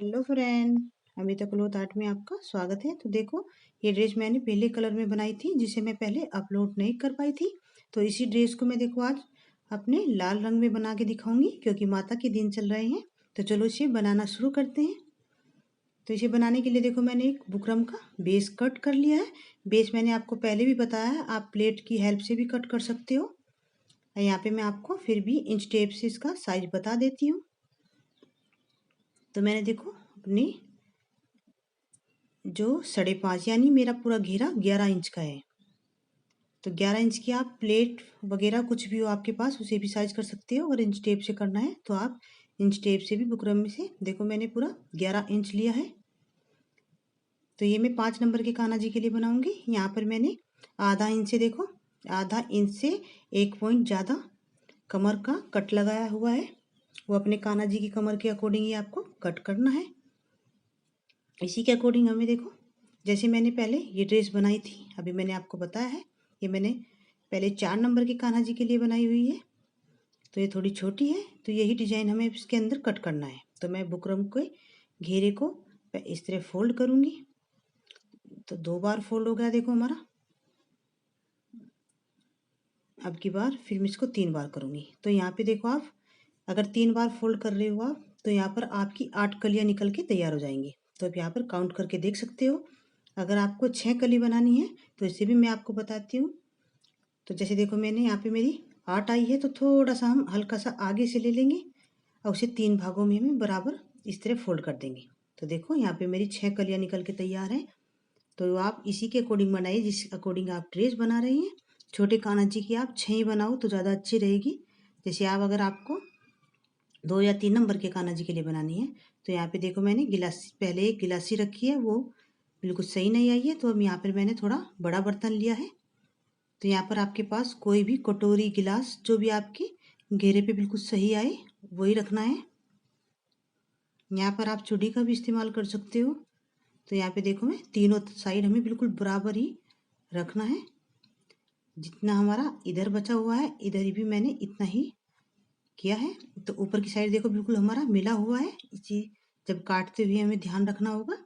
Hello friend. Amita cloth art में आपका स्वागत है। तो देखो, ये ड्रेस मैंने पहले कलर में बनाई थी जिसे मैं पहले अपलोड नहीं कर पाई थी। तो इसी ड्रेस को मैं देखो आज अपने लाल रंग में बना के दिखाऊंगी क्योंकि माता के दिन चल रहे हैं। तो चलो इसे बनाना शुरू करते हैं। तो इसे बनाने के लिए देखो मैंने एक बुकरम का बेस कट कर लिया है। बेस मैंने आपको पहले भी बताया है, आप प्लेट की हेल्प से भी कट कर सकते हो। यहाँ पे मैं आपको फिर भी इंच टेप से इसका साइज बता देती हूँ। तो मैंने देखो अपनी जो 5.5 यानी मेरा पूरा घेरा 11 इंच का है। तो 11 इंच की आप प्लेट वगैरह कुछ भी हो आपके पास उसे भी साइज कर सकते हो। अगर इंच टेप से करना है तो आप इंच टेप से भी बुकरम में से देखो मैंने पूरा 11 इंच लिया है। तो ये मैं 5 नंबर के कान्हा जी के लिए बनाऊंगी। यहाँ पर मैंने आधा इंच से देखो, आधा इंच से 1 पॉइंट ज़्यादा कमर का कट लगाया हुआ है। वो अपने कान्हा जी की कमर के अकॉर्डिंग ही आपको कट करना है। इसी के अकॉर्डिंग हमें देखो, जैसे मैंने पहले ये ड्रेस बनाई थी, अभी मैंने आपको बताया है, ये मैंने पहले 4 नंबर के कान्हा जी के लिए बनाई हुई है। तो ये थोड़ी छोटी है, तो यही डिजाइन हमें इसके अंदर कट करना है। तो मैं बुकरम के घेरे को इस तरह फोल्ड करूंगी। तो 2 बार फोल्ड हो गया देखो हमारा। अब की बार फिर मैं इसको 3 बार करूंगी। तो यहाँ पे देखो, आप अगर 3 बार फोल्ड कर रहे हो आप, तो यहाँ पर आपकी 8 कलियां निकल के तैयार हो जाएंगी। तो अब यहाँ पर काउंट करके देख सकते हो। अगर आपको 6 कली बनानी है तो इसे भी मैं आपको बताती हूँ। तो जैसे देखो मैंने यहाँ पे मेरी 8 आई है, तो थोड़ा सा हम हल्का सा आगे से ले लेंगे और उसे 3 भागों में हम बराबर इस तरह फोल्ड कर देंगे। तो देखो यहाँ पे मेरी 6 कलियां निकल के तैयार हैं। तो आप इसी के अकॉर्डिंग बनाइए जिस अकॉर्डिंग आप ड्रेस बना रही हैं। छोटे कान्हा जी की आप 6 ही बनाओ तो ज़्यादा अच्छी रहेगी। जैसे आप अगर आपको 2 या 3 नंबर के कान्हा जी के लिए बनानी है, तो यहाँ पे देखो मैंने गिलासी, पहले एक गिलासी रखी है, वो बिल्कुल सही नहीं आई है। तो अब यहाँ पर मैंने थोड़ा बड़ा बर्तन लिया है। तो यहाँ पर आपके पास कोई भी कटोरी गिलास जो भी आपके घेरे पे बिल्कुल सही आए वही रखना है। यहाँ पर आप चूड़ी का भी इस्तेमाल कर सकते हो। तो यहाँ पे देखो, मैं तीनों साइड हमें बिल्कुल बराबर ही रखना है। जितना हमारा इधर बचा हुआ है इधर भी मैंने इतना ही किया है। तो ऊपर की साइड देखो बिल्कुल हमारा मिला हुआ है। इसी जब काटते हुए हमें ध्यान रखना होगा।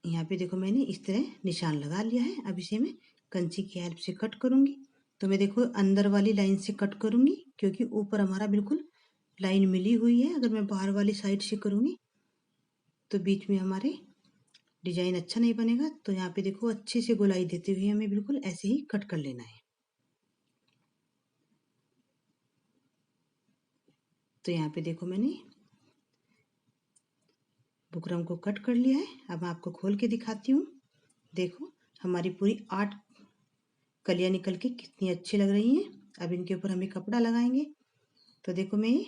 यहाँ पे देखो मैंने इस तरह निशान लगा लिया है। अब इसे मैं कंची की हेल्प से कट करूंगी। तो मैं देखो अंदर वाली लाइन से कट करूंगी क्योंकि ऊपर हमारा बिल्कुल लाइन मिली हुई है। अगर मैं बाहर वाली साइड से करूंगी तो बीच में हमारे डिजाइन अच्छा नहीं बनेगा। तो यहाँ पे देखो अच्छे से गोलाई देते हुए हमें बिल्कुल ऐसे ही कट कर लेना है। तो यहाँ पे देखो मैंने बुकरम को कट कर लिया है। अब मैं आपको खोल के दिखाती हूँ। देखो हमारी पूरी 8 कलियां निकल के कितनी अच्छी लग रही हैं। अब इनके ऊपर हमें कपड़ा लगाएंगे। तो देखो मैं ये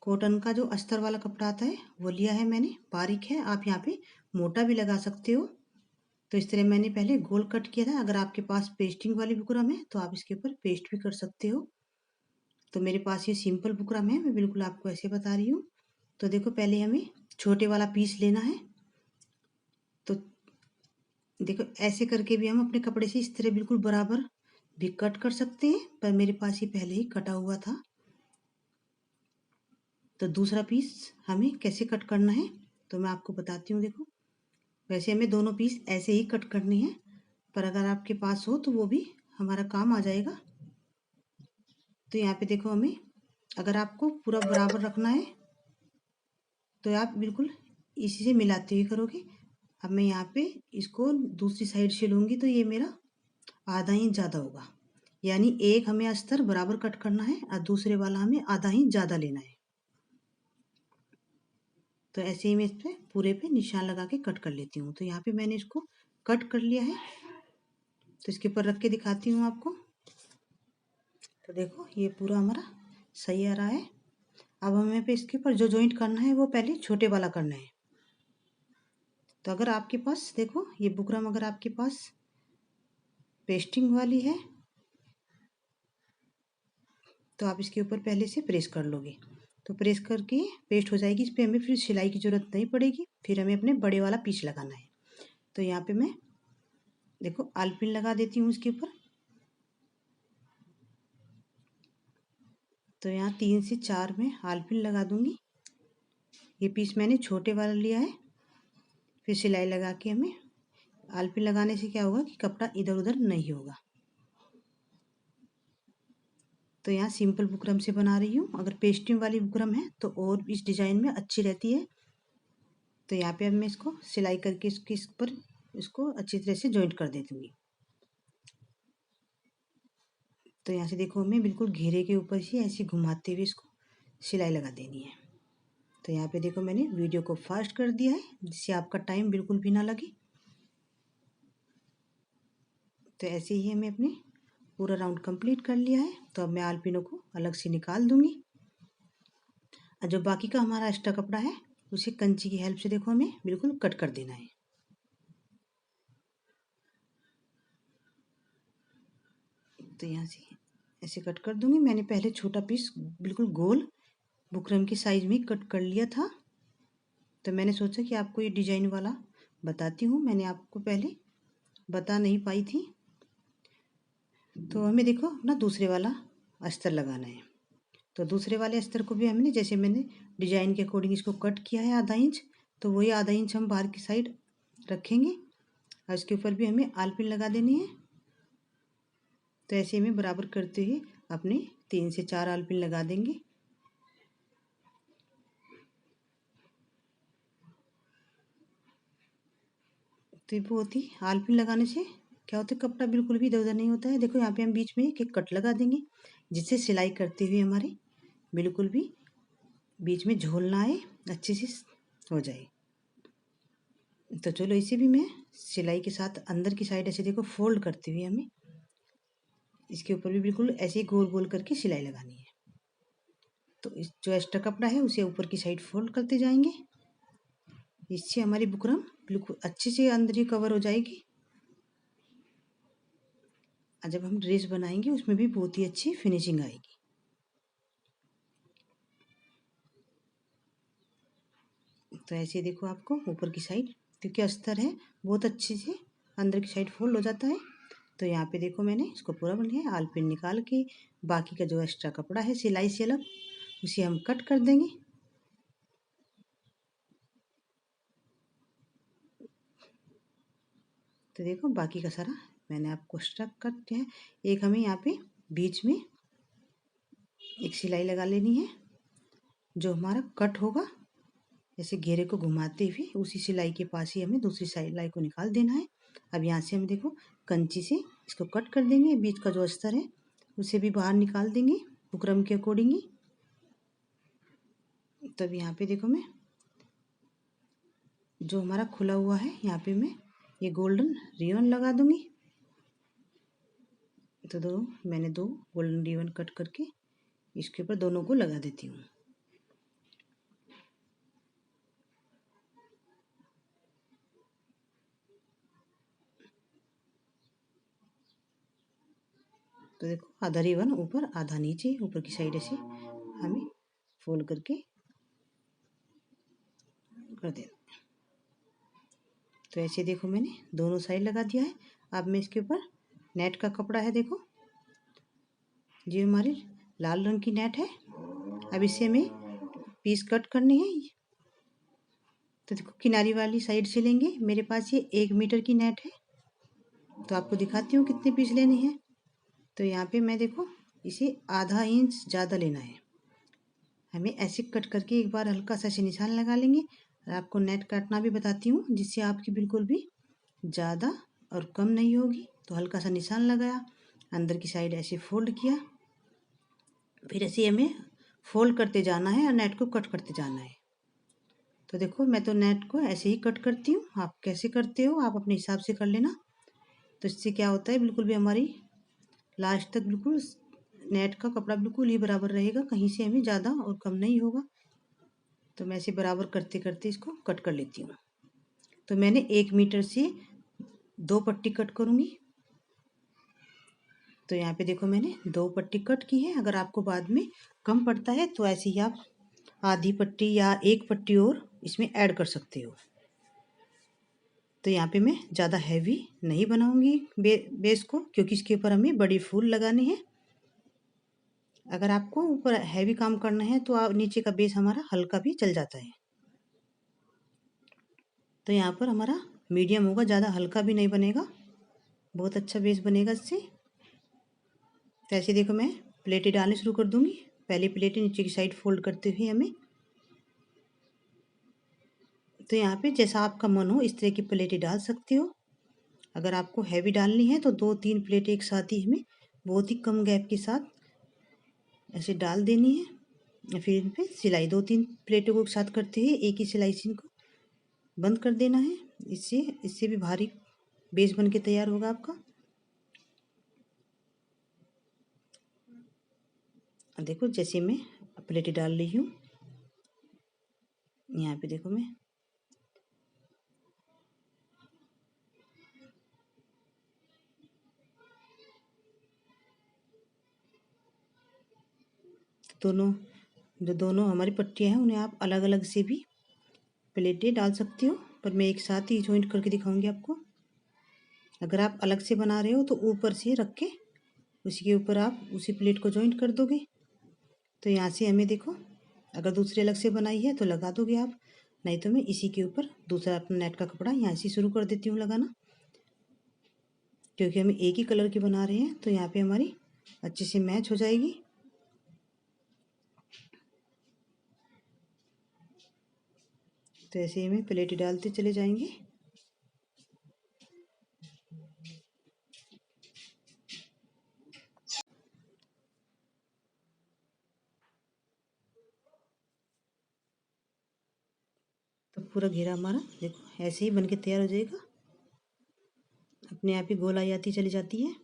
कॉटन का जो अस्तर वाला कपड़ा आता है वो लिया है मैंने, बारीक है। आप यहाँ पे मोटा भी लगा सकते हो। तो इस तरह मैंने पहले गोल कट किया था। अगर आपके पास पेस्टिंग वाली बुकरम है तो आप इसके ऊपर पेस्ट भी कर सकते हो। तो मेरे पास ये सिंपल बुकरम है, मैं बिल्कुल आपको ऐसे बता रही हूँ। तो देखो पहले हमें छोटे वाला पीस लेना है। तो देखो ऐसे करके भी हम अपने कपड़े से इस तरह बिल्कुल बराबर भी कट कर सकते हैं, पर मेरे पास ये पहले ही कटा हुआ था। तो दूसरा पीस हमें कैसे कट करना है तो मैं आपको बताती हूँ। देखो वैसे हमें दोनों पीस ऐसे ही कट करने हैं, पर अगर आपके पास हो तो वो भी हमारा काम आ जाएगा। तो यहाँ पे देखो हमें, अगर आपको पूरा बराबर रखना है तो आप बिल्कुल इसी से मिलाते हुए करोगे। अब मैं यहाँ पे इसको दूसरी साइड से लूँगी तो ये मेरा आधा इंच ज़्यादा होगा। यानी एक हमें अस्तर बराबर कट करना है और दूसरे वाला हमें आधा इंच ज़्यादा लेना है। तो ऐसे ही मैं इस पे पूरे पे निशान लगा के कट कर लेती हूँ। तो यहाँ पे मैंने इसको कट कर लिया है। तो इसके ऊपर रख के दिखाती हूँ आपको। तो देखो ये पूरा हमारा सही आ रहा है। अब हमें पे इसके ऊपर जो जॉइंट करना है वो पहले छोटे वाला करना है। तो अगर आपके पास देखो ये बुकरम अगर आपके पास पेस्टिंग वाली है तो आप इसके ऊपर पहले से प्रेस कर लोगे। तो प्रेस करके पेस्ट हो जाएगी। इस पर हमें फिर सिलाई की ज़रूरत नहीं पड़ेगी। फिर हमें अपने बड़े वाला पीस लगाना है। तो यहाँ पे मैं देखो आलपिन लगा देती हूँ इसके ऊपर। तो यहाँ 3 से 4 में आलपिन लगा दूंगी। ये पीस मैंने छोटे वाला लिया है। फिर सिलाई लगा के हमें आलपिन लगाने से क्या होगा कि कपड़ा इधर उधर नहीं होगा। तो यहाँ सिंपल बुकरम से बना रही हूँ। अगर पेस्टिंग वाली बुकरम है तो और इस डिज़ाइन में अच्छी रहती है। तो यहाँ पे अब मैं इसको सिलाई करके इस पर इसको अच्छी तरह से जॉइंट कर दे दूँगी। तो यहाँ से देखो हमें बिल्कुल घेरे के ऊपर से ऐसे घुमाते हुए इसको सिलाई लगा देनी है। तो यहाँ पे देखो मैंने वीडियो को फास्ट कर दिया है जिससे आपका टाइम बिल्कुल भी ना लगे। तो ऐसे ही हमें अपने पूरा राउंड कंप्लीट कर लिया है। तो अब मैं आलपिनों को अलग से निकाल दूंगी और जो बाकी का हमारा एक्स्ट्रा कपड़ा है उसे कंची की हेल्प से देखो हमें बिल्कुल कट कर देना है। तो यहाँ से ऐसे कट कर दूंगी। मैंने पहले छोटा पीस बिल्कुल गोल बुकरम की साइज में कट कर लिया था। तो मैंने सोचा कि आपको ये डिजाइन वाला बताती हूँ, मैंने आपको पहले बता नहीं पाई थी। तो हमें देखो अपना दूसरे वाला अस्तर लगाना है। तो दूसरे वाले अस्तर को भी हमने जैसे मैंने डिजाइन के अकॉर्डिंग इसको कट किया है आधा इंच, तो वही आधा इंच हम बाहर की साइड रखेंगे और इसके ऊपर भी हमें आलपिन लगा देनी है। तो ऐसे हमें बराबर करते हुए अपने 3 से 4 आलपिन लगा देंगे। तो ये बहुत ही आलपिन लगाने से क्या होता है कपड़ा बिल्कुल भी इधर उधर नहीं होता है। देखो यहाँ पे हम बीच में एक कट लगा देंगे जिससे सिलाई करते हुए हमारे बिल्कुल भी बीच में झोल ना आए, अच्छे से हो जाए। तो चलो इसे भी मैं सिलाई के साथ अंदर की साइड ऐसे देखो फोल्ड करते हुए हमें इसके ऊपर भी बिल्कुल ऐसे ही गोल गोल करके सिलाई लगानी है। तो इस जो एक्स्ट्रा कपड़ा है उसे ऊपर की साइड फोल्ड करते जाएंगे। इससे हमारी बुकरम बिल्कुल अच्छे से अंदर ही कवर हो जाएगी और जब हम ड्रेस बनाएंगे उसमें भी बहुत ही अच्छी फिनिशिंग आएगी। तो ऐसे देखो आपको ऊपर की साइड क्योंकि अस्तर है बहुत अच्छे से अंदर की साइड फोल्ड हो जाता है। तो यहाँ पे देखो मैंने इसको पूरा बन गया। आलपिन निकाल के बाकी का जो एक्स्ट्रा कपड़ा है सिलाई से अलग उसे हम कट कर देंगे। तो देखो बाकी का सारा मैंने आपको स्ट्रक कर दिया है। एक हमें यहाँ पे बीच में एक सिलाई लगा लेनी है जो हमारा कट होगा। ऐसे घेरे को घुमाते हुए उसी सिलाई के पास ही हमें दूसरी सिलाई को निकाल देना है। अब यहाँ से हम देखो कंची से इसको कट कर देंगे। बीच का जो अस्तर है उसे भी बाहर निकाल देंगे बुकरम के अकॉर्डिंग ही। तब यहाँ पे देखो मैं जो हमारा खुला हुआ है यहाँ पे मैं ये गोल्डन रिबन लगा दूंगी। तो मैंने दो गोल्डन रिबन कट करके इसके ऊपर दोनों को लगा देती हूँ। तो देखो आधा रिबन ऊपर आधा नीचे ऊपर की साइड से हमें फोल्ड करके कर देना। तो ऐसे देखो मैंने दोनों साइड लगा दिया है। अब मैं इसके ऊपर नेट का कपड़ा है देखो ये हमारी लाल रंग की नेट है। अब इसे हमें पीस कट करने हैं। तो देखो किनारी वाली साइड से लेंगे। मेरे पास ये 1 मीटर की नेट है तो आपको दिखाती हूँ कितने पीस लेने हैं। तो यहाँ पे मैं देखो इसे आधा इंच ज़्यादा लेना है। हमें ऐसे कट करके एक बार हल्का सा ऐसे निशान लगा लेंगे और आपको नेट काटना भी बताती हूँ जिससे आपकी बिल्कुल भी ज़्यादा और कम नहीं होगी। तो हल्का सा निशान लगाया, अंदर की साइड ऐसे फोल्ड किया, फिर ऐसे हमें फोल्ड करते जाना है और नेट को कट करते जाना है। तो देखो मैं तो नेट को ऐसे ही कट करती हूँ, आप कैसे करते हो आप अपने हिसाब से कर लेना। तो इससे क्या होता है बिल्कुल भी हमारी लास्ट तक बिल्कुल नेट का कपड़ा बिल्कुल ही बराबर रहेगा, कहीं से हमें ज़्यादा और कम नहीं होगा। तो मैं इसे बराबर करते करते इसको कट कर लेती हूँ। तो मैंने 1 मीटर से 2 पट्टी कट करूँगी। तो यहाँ पे देखो मैंने 2 पट्टी कट की है। अगर आपको बाद में कम पड़ता है तो ऐसे ही आप आधी पट्टी या 1 पट्टी और इसमें ऐड कर सकते हो। तो यहाँ पे मैं ज़्यादा हैवी नहीं बनाऊंगी बेस को क्योंकि इसके ऊपर हमें बड़ी फूल लगाने हैं। अगर आपको ऊपर हैवी काम करना है तो आप नीचे का बेस हमारा हल्का भी चल जाता है। तो यहाँ पर हमारा मीडियम होगा, ज़्यादा हल्का भी नहीं बनेगा, बहुत अच्छा बेस बनेगा इससे। तो ऐसे देखो मैं प्लेटें डालनी शुरू कर दूँगी। पहली प्लेटें नीचे की साइड फोल्ड करते हुए हमें, तो यहाँ पे जैसा आपका मन हो इस तरह की प्लेटें डाल सकते हो। अगर आपको हैवी डालनी है तो 2-3 प्लेटें एक साथ ही हमें बहुत ही कम गैप के साथ ऐसे डाल देनी है। फिर इन पे सिलाई 2-3 प्लेटों को एक साथ करते हुए एक ही सिलाई से इनको बंद कर देना है। इससे इससे भी भारी बेस बन के तैयार होगा आपका। देखो जैसे मैं प्लेटें डाल रही हूँ, यहाँ पे देखो मैं दोनों जो दोनों हमारी पट्टियाँ हैं उन्हें आप अलग अलग से भी प्लेटें डाल सकते हो, पर मैं एक साथ ही जॉइंट करके दिखाऊंगी आपको। अगर आप अलग से बना रहे हो तो ऊपर से रख के उसी के ऊपर आप उसी प्लेट को जॉइंट कर दोगे। तो यहाँ से हमें देखो, अगर दूसरी अलग से बनाई है तो लगा दोगे आप, नहीं तो मैं इसी के ऊपर दूसरा अपना नेट का कपड़ा यहाँ से शुरू कर देती हूँ लगाना। क्योंकि हम एक ही कलर की बना रहे हैं तो यहाँ पे हमारी अच्छे से मैच हो जाएगी। तो ऐसे ही हमें प्लेटें डालते चले जाएंगे। तो पूरा घेरा हमारा देखो ऐसे ही बन के तैयार हो जाएगा, अपने आप ही गोल आई आती चली जाती है।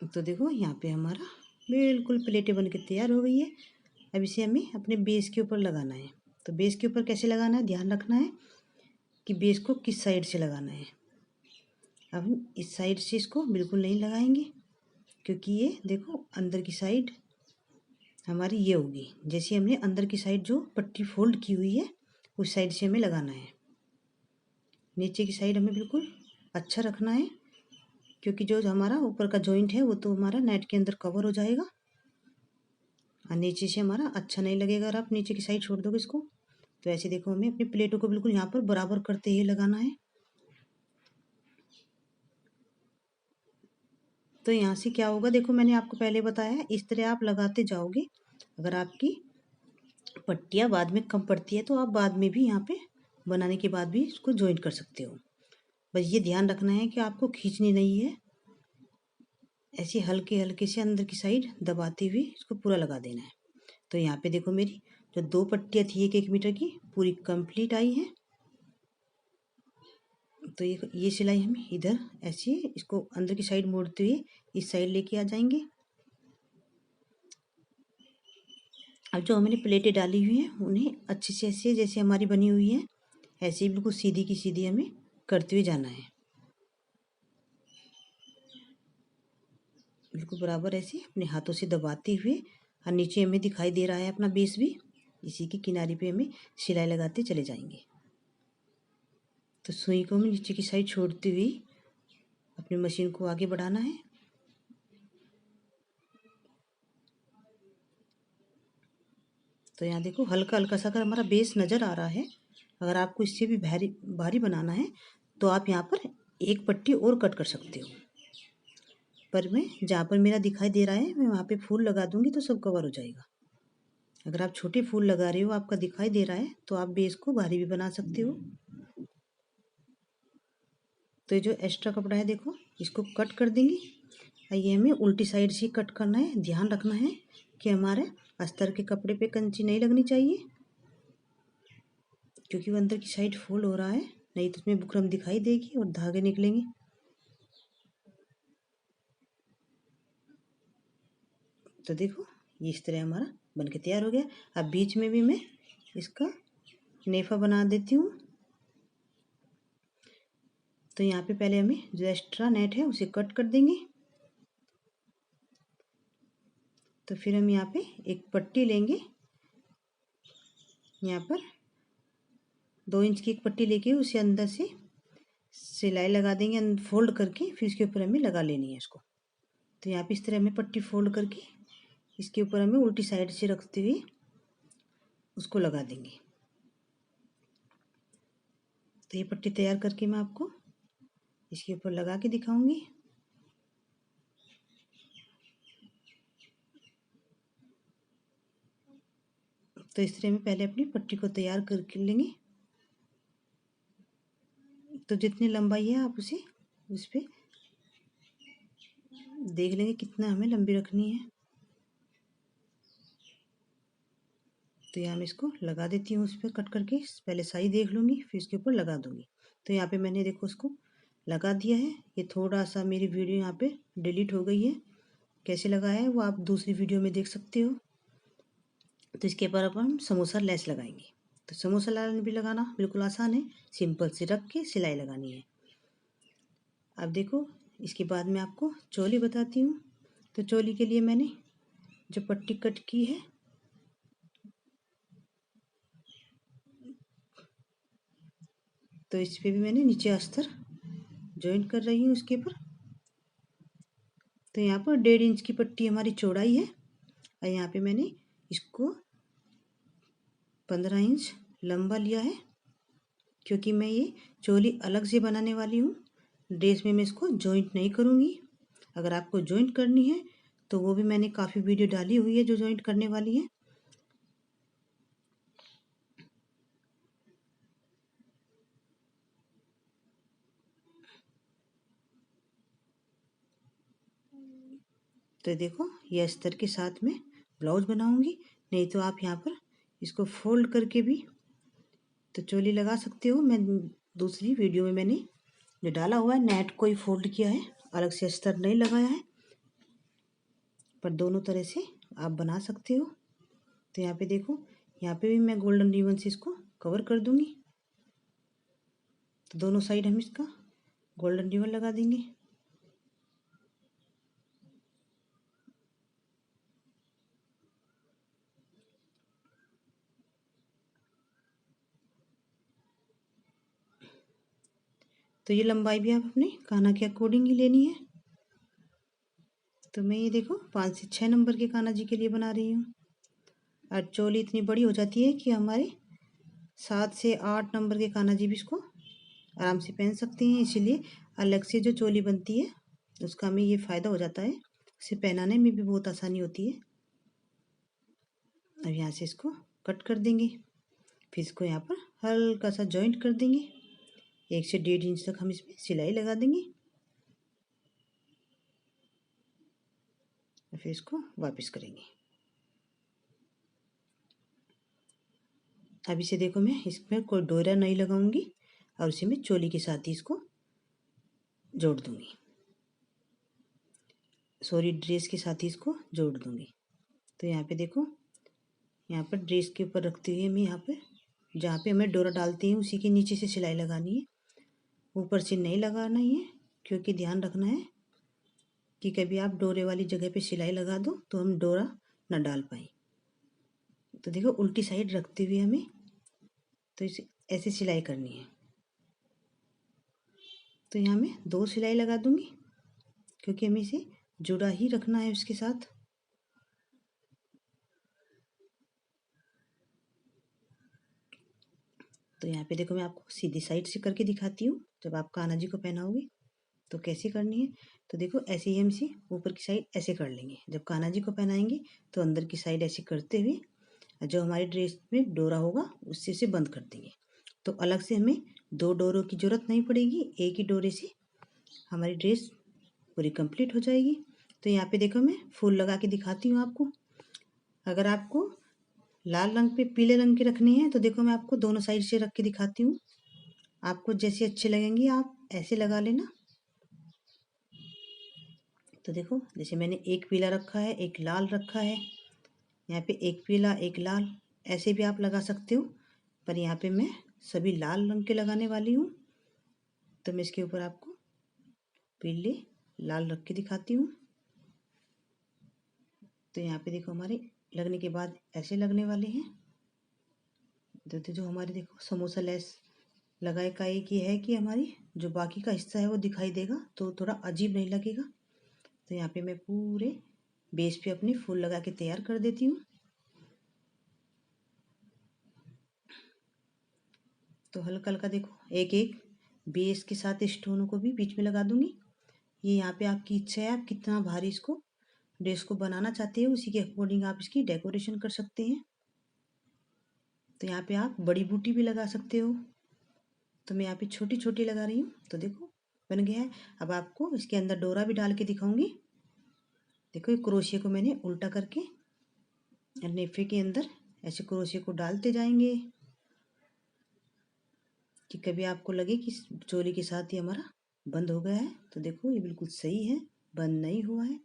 तो देखो यहाँ पे हमारा बिल्कुल प्लेटें बन के तैयार हो गई है। अब इसे हमें अपने बेस के ऊपर लगाना है। तो बेस के ऊपर कैसे लगाना है, ध्यान रखना है कि बेस को किस साइड से लगाना है। अब हम इस साइड से इसको बिल्कुल नहीं लगाएंगे, क्योंकि ये देखो अंदर की साइड हमारी ये होगी। जैसे हमने अंदर की साइड जो पट्टी फोल्ड की हुई है उस साइड से हमें लगाना है। नीचे की साइड हमें बिल्कुल अच्छा रखना है, क्योंकि जो हमारा ऊपर का जॉइंट है वो तो हमारा नेट के अंदर कवर हो जाएगा और नीचे से हमारा अच्छा नहीं लगेगा। अगर आप नीचे की साइड छोड़ दोगे इसको, तो ऐसे देखो हमें अपनी प्लेटों को बिल्कुल यहाँ पर बराबर करते हुए लगाना है। तो यहाँ से क्या होगा, देखो मैंने आपको पहले बताया है इस तरह आप लगाते जाओगे। अगर आपकी पट्टियाँ बाद में कम पड़ती है तो आप बाद में भी यहाँ पे बनाने के बाद भी इसको जॉइंट कर सकते हो। बस ये ध्यान रखना है कि आपको खींचनी नहीं है, ऐसे हल्के हल्के से अंदर की साइड दबाते हुए इसको पूरा लगा देना है। तो यहाँ पे देखो मेरी जो 2 पट्टियाँ थी 1-1 मीटर की पूरी कंप्लीट आई है। तो ये सिलाई हम इधर ऐसे इसको अंदर की साइड मोड़ते हुए इस साइड लेके आ जाएंगे। अब जो हमने प्लेटें डाली हुई हैं उन्हें अच्छे से ऐसे जैसे हमारी बनी हुई है ऐसे ही बिल्कुल सीधी की सीधी हमें करते हुए जाना है। बिल्कुल बराबर ऐसे अपने हाथों से दबाते हुए, और नीचे हमें दिखाई दे रहा है अपना बेस भी, इसी की किनारे पे हमें सिलाई लगाते चले जाएंगे। तो सुई को हमें नीचे की साइड छोड़ते हुए अपनी मशीन को आगे बढ़ाना है। तो यहाँ देखो हल्का हल्का सा अगर हमारा बेस नज़र आ रहा है, अगर आपको इससे भी भारी भारी बनाना है तो आप यहाँ पर एक पट्टी और कट कर सकते हो। पर मैं जहाँ पर मेरा दिखाई दे रहा है मैं वहाँ पे फूल लगा दूंगी तो सब कवर हो जाएगा। अगर आप छोटे फूल लगा रहे हो आपका दिखाई दे रहा है तो आप बेस को भारी भी बना सकते हो। तो ये जो एक्स्ट्रा कपड़ा है देखो इसको कट कर देंगे। ये हमें उल्टी साइड से कट करना है। ध्यान रखना है कि हमारे अस्तर के कपड़े पे कंची नहीं लगनी चाहिए, क्योंकि वो अंदर की साइड फोल्ड हो रहा है, नहीं तो उसमें बुकरम दिखाई देगी और धागे निकलेंगे। तो देखो ये इस तरह हमारा बन के तैयार हो गया। अब बीच में भी मैं इसका नेफा बना देती हूँ। तो यहाँ पे पहले हमें जो एक्स्ट्रा नेट है उसे कट कर देंगे। तो फिर हम यहाँ पे एक पट्टी लेंगे, यहाँ पर 2 इंच की एक पट्टी लेके उसे अंदर से सिलाई लगा देंगे फोल्ड करके, फिर इसके ऊपर हमें लगा लेनी है इसको। तो यहाँ पे इस तरह हमें पट्टी फोल्ड करके इसके ऊपर हमें उल्टी साइड से रखते हुए उसको लगा देंगे। तो ये पट्टी तैयार करके मैं आपको इसके ऊपर लगा के दिखाऊंगी। तो इस तरह में पहले अपनी पट्टी को तैयार कर लेंगे। तो जितनी लंबाई है आप उसे उस पर देख लेंगे कितना हमें लंबी रखनी है। तो यहाँ मैं इसको लगा देती हूँ, उस पर कट करके पहले साइज देख लूँगी, फिर इसके ऊपर लगा दूँगी। तो यहाँ पे मैंने देखो उसको लगा दिया है। ये थोड़ा सा मेरी वीडियो यहाँ पे डिलीट हो गई है, कैसे लगाया है वो आप दूसरी वीडियो में देख सकते हो। तो इसके ऊपर अब हम समोसा लेस लगाएंगे। तो समोसा लाल भी लगाना बिल्कुल आसान है, सिंपल से रख के सिलाई लगानी है। अब देखो इसके बाद में आपको चोली बताती हूँ। तो चोली के लिए मैंने जो पट्टी कट की है, तो इस पे भी मैंने नीचे अस्तर जॉइंट कर रही हूँ उसके ऊपर। तो यहाँ पर 1.5 इंच की पट्टी हमारी चौड़ाई है और यहाँ पे मैंने इसको 15 इंच लंबा लिया है, क्योंकि मैं ये चोली अलग से बनाने वाली हूँ। ड्रेस में मैं इसको जॉइंट नहीं करूँगी। अगर आपको जॉइंट करनी है तो वो भी मैंने काफ़ी वीडियो डाली हुई है जो जॉइंट करने वाली है। तो देखो ये अस्तर के साथ में ब्लाउज बनाऊंगी, नहीं तो आप यहाँ पर इसको फोल्ड करके भी तो चोली लगा सकते हो। मैं दूसरी वीडियो में मैंने जो डाला हुआ है नेट को ही फोल्ड किया है, अलग से अस्तर नहीं लगाया है, पर दोनों तरह से आप बना सकते हो। तो यहाँ पे देखो, यहाँ पे भी मैं गोल्डन रिबन से इसको कवर कर दूंगी। तो दोनों साइड हम इसका गोल्डन रिबन लगा देंगे। तो ये लंबाई भी आप अपने काना के अकॉर्डिंग ही लेनी है। तो मैं ये देखो 5 से 6 नंबर के काना जी के लिए बना रही हूँ। और चोली इतनी बड़ी हो जाती है कि हमारे 7 से 8 नंबर के काना जी भी इसको आराम से पहन सकते हैं। इसीलिए अलग से जो चोली बनती है उसका हमें ये फ़ायदा हो जाता है, इसे पहनाने में भी बहुत आसानी होती है। अब यहाँ से इसको कट कर देंगे, फिर इसको यहाँ पर हल्का सा जॉइंट कर देंगे। 1 से 1.5 इंच तक हम इसमें सिलाई लगा देंगे, फिर इसको वापस करेंगे। अब इसे देखो मैं इसमें कोई डोरा नहीं लगाऊंगी और उसे मैं चोली के साथ ही इसको जोड़ दूंगी, सॉरी ड्रेस के साथ ही इसको जोड़ दूंगी। तो यहाँ पे देखो, यहाँ पर ड्रेस के ऊपर रखते हुए मैं यहाँ पे जहाँ पे हमें डोरा डालते हैं उसी के नीचे से सिलाई लगानी है, ऊपर से नहीं लगाना ही है। क्योंकि ध्यान रखना है कि कभी आप डोरे वाली जगह पे सिलाई लगा दो तो हम डोरा ना डाल पाए। तो देखो उल्टी साइड रखते हुए हमें तो इसे ऐसे सिलाई करनी है। तो यहाँ मैं 2 सिलाई लगा दूंगी, क्योंकि हमें इसे जुड़ा ही रखना है उसके साथ। तो यहाँ पे देखो मैं आपको सीधी साइड से करके दिखाती हूँ, जब आप कान्हा जी को पहनाओगे तो कैसे करनी है। तो देखो ऐसे ही हम इसे ऊपर की साइड ऐसे कर लेंगे, जब कान्हा जी को पहनाएंगे तो अंदर की साइड ऐसे करते हुए जो हमारी ड्रेस में डोरा होगा उससे इसे बंद कर देंगे। तो अलग से हमें 2 डोरों की जरूरत नहीं पड़ेगी, एक ही डोरे से हमारी ड्रेस पूरी कंप्लीट हो जाएगी। तो यहाँ पे देखो मैं फूल लगा के दिखाती हूँ आपको। अगर आपको लाल रंग पे पीले रंग के रखने हैं तो देखो मैं आपको दोनों साइड से रख के दिखाती हूँ, आपको जैसे अच्छे लगेंगे आप ऐसे लगा लेना। तो देखो जैसे मैंने एक पीला रखा है, एक लाल रखा है, यहाँ पे एक पीला एक लाल, ऐसे भी आप लगा सकते हो, पर यहाँ पे मैं सभी लाल रंग के लगाने वाली हूँ। तो मैं इसके ऊपर आपको पीले लाल रख के दिखाती हूँ। तो यहाँ पे देखो हमारे लगने के बाद ऐसे लगने वाले हैं। जो हमारे देखो समोसा लेस लगाए का एक ये है कि हमारी जो बाकी का हिस्सा है वो दिखाई देगा तो थोड़ा अजीब नहीं लगेगा। तो यहाँ पे मैं पूरे बेस पे अपने फूल लगा के तैयार कर देती हूँ। तो हल्का हल्का देखो एक एक बेस के साथ स्टोनों को भी बीच में लगा दूंगी। ये यहाँ पे आपकी इच्छा है, आप कितना भारी इसको ड्रेस को बनाना चाहते हो, उसी के अकॉर्डिंग आप इसकी डेकोरेशन कर सकते हैं। तो यहाँ पे आप बड़ी बूटी भी लगा सकते हो, तो मैं यहाँ पे छोटी छोटी लगा रही हूँ। तो देखो बन गया है। अब आपको इसके अंदर डोरा भी डाल के दिखाऊंगी। देखो ये क्रोशिया को मैंने उल्टा करके नेफे के अंदर ऐसे क्रोशिया को डालते जाएंगे कि कभी आपको लगे कि चोली के साथ ही हमारा बंद हो गया है। तो देखो ये बिल्कुल सही है, बंद नहीं हुआ है।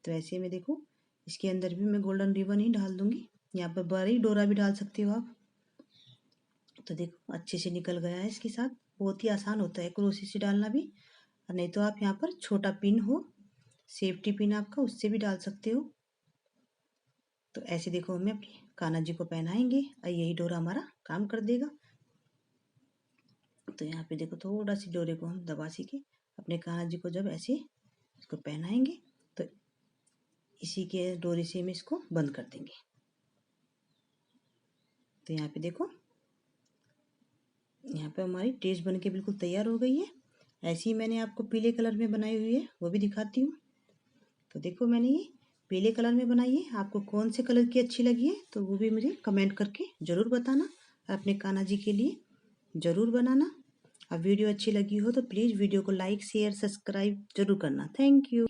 तो ऐसे में देखो इसके अंदर भी मैं गोल्डन रिबन ही डाल दूंगी। यहाँ पर बड़ी डोरा भी डाल सकते हो आप। तो देखो अच्छे से निकल गया है इसके साथ। बहुत ही आसान होता है क्रोशिया से डालना भी। और नहीं तो आप यहाँ पर छोटा पिन हो, सेफ्टी पिन आपका, उससे भी डाल सकते हो। तो ऐसे देखो हमें अपनी कान्हा जी को पहनाएंगे और यही डोरा हमारा काम कर देगा। तो यहाँ पे देखो थोड़ा सी डोरे को हम दबा सी के अपने कान्हा जी को जब ऐसे इसको पहनाएंगे तो इसी के डोरे से हम इसको बंद कर देंगे। तो यहाँ पे देखो यहाँ पे हमारी ड्रेस बन के बिल्कुल तैयार हो गई है। ऐसी ही मैंने आपको पीले कलर में बनाई हुई है, वो भी दिखाती हूँ। तो देखो मैंने ये पीले कलर में बनाई है। आपको कौन से कलर की अच्छी लगी है तो वो भी मुझे कमेंट करके ज़रूर बताना। अपने कान्हा जी के लिए ज़रूर बनाना। अब वीडियो अच्छी लगी हो तो प्लीज़ वीडियो को लाइक शेयर सब्सक्राइब जरूर करना। Thank you.